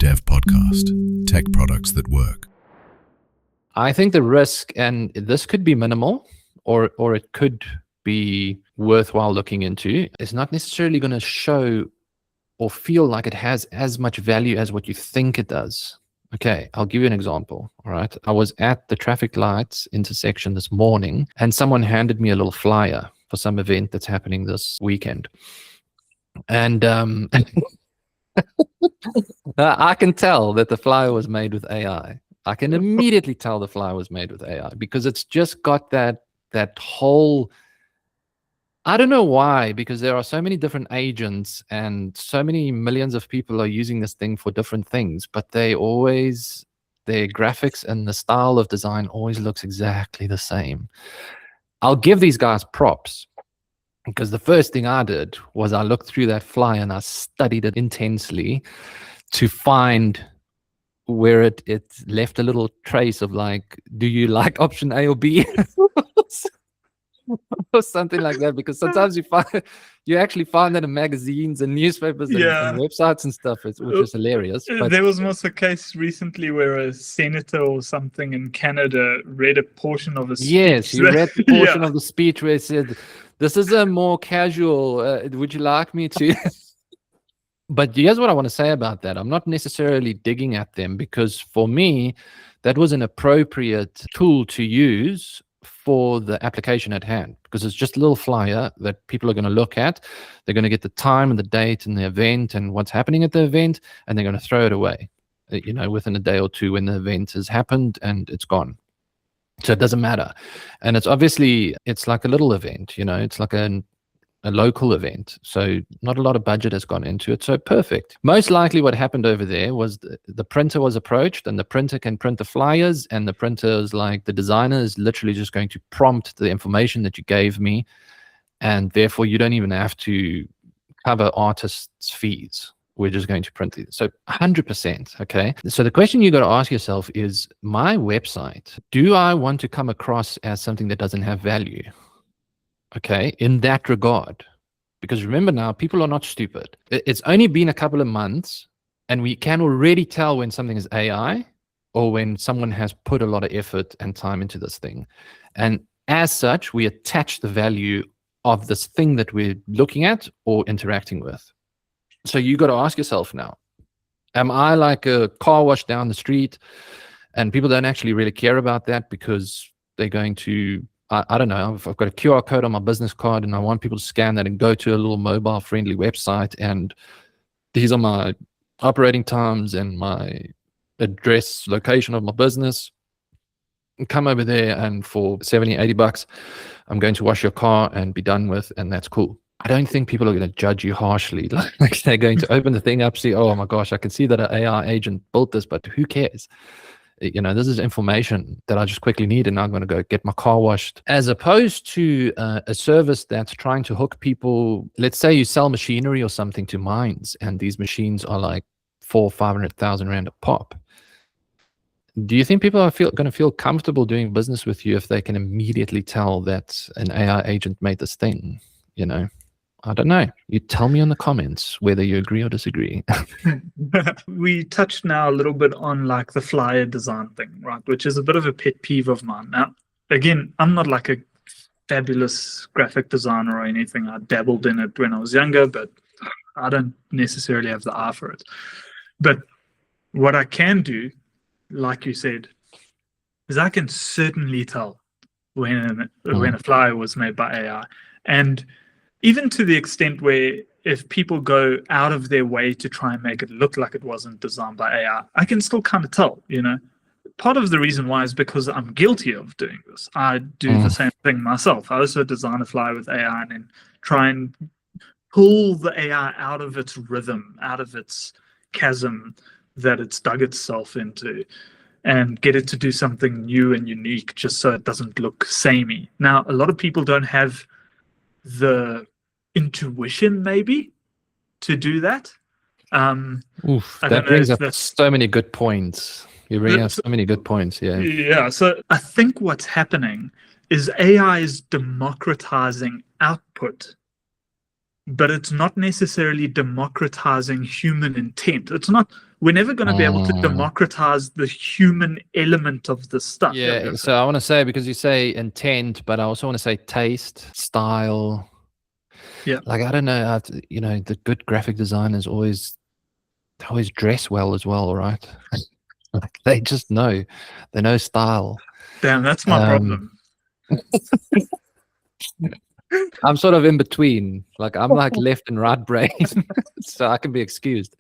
Dev Podcast, tech products that work. I think the risk, and this could be minimal, or it could be worthwhile looking into, is not necessarily going to show or feel like it has as much value as what you think it does. Okay, I'll give you an example. All right. I was at the traffic lights intersection this morning, and someone handed me a little flyer for some event that's happening this weekend. And I can tell that the flyer was made with AI. I can immediately tell the flyer was made with AI because it's just got that whole, I don't know why, because there are so many different agents and so many millions of people are using this thing for different things, but their graphics and the style of design always looks exactly the same. I'll give these guys props, because the first thing I did was I looked through that flyer and I studied it intensely to find where it left a little trace of, like, do you like option A or B? Or something like that, because sometimes you actually find that in magazines and newspapers and websites and stuff, which is hilarious. But there was also a case recently where a senator or something in Canada read a portion of a speech. Yes, he read the portion of the speech where it said, "This is a more casual, would you like me to?" But here's what I want to say about that. I'm not necessarily digging at them, because for me, that was an appropriate tool to use for the application at hand, because it's just a little flyer that people are going to look at. They're going to get the time and the date and the event and what's happening at the event, and they're going to throw it away, within a day or two when the event has happened and it's gone. So it doesn't matter. And it's like a little event, it's like a local event. So not a lot of budget has gone into it. So perfect. Most likely what happened over there was the printer was approached, and the printer can print the flyers, and the printer is like, the designer is literally just going to prompt the information that you gave me, and therefore you don't even have to cover artists' fees. We're just going to print it. So 100%. Okay. So the question you got to ask yourself is, my website, do I want to come across as something that doesn't have value? Okay, in that regard, because remember now, people are not stupid. It's only been a couple of months, and we can already tell when something is AI or when someone has put a lot of effort and time into this thing. And as such, we attach the value of this thing that we're looking at or interacting with. So you got to ask yourself now, am I like a car wash down the street, and people don't actually really care about that because they're going to, I don't know, I've got a QR code on my business card and I want people to scan that and go to a little mobile friendly website, and these are my operating times and my address, location of my business. And come over there, and for $70-80, I'm going to wash your car and be done with, and that's cool. I don't think people are going to judge you harshly. Like they're going to open the thing up, see, oh my gosh, I can see that an AI agent built this, but who cares? This is information that I just quickly need, and now I'm going to go get my car washed. As opposed to a service that's trying to hook people. Let's say you sell machinery or something to mines, and these machines are like 400,000-500,000 rand a pop. Do you think people are going to feel comfortable doing business with you if they can immediately tell that an AI agent made this thing? I don't know. You tell me in the comments whether you agree or disagree. We touched now a little bit on like the flyer design thing, right? Which is a bit of a pet peeve of mine. Now, again, I'm not like a fabulous graphic designer or anything. I dabbled in it when I was younger, but I don't necessarily have the eye for it. But what I can do, like you said, is I can certainly tell when a flyer was made by AI. And even to the extent where if people go out of their way to try and make it look like it wasn't designed by AI, I can still kind of tell, Part of the reason why is because I'm guilty of doing this. I do the same thing myself. I also design a flyer with AI and then try and pull the AI out of its rhythm, out of its chasm that it's dug itself into, and get it to do something new and unique just so it doesn't look samey. Now, a lot of people don't have the intuition maybe to do that. That brings up so many good points. You bring up so many good points. Yeah. So I think what's happening is AI is democratizing output but it's not necessarily democratizing human intent. It's not. We're never going to be able to democratize the human element of this stuff. Yeah. So I want to say, because you say intent, but I also want to say taste, style. Yeah. Like, I don't know. The good graphic designers always dress well as well, right? Like, they just know. They know style. Damn, that's my problem. I'm sort of in between. Like, I'm like left and right brain, so I can be excused.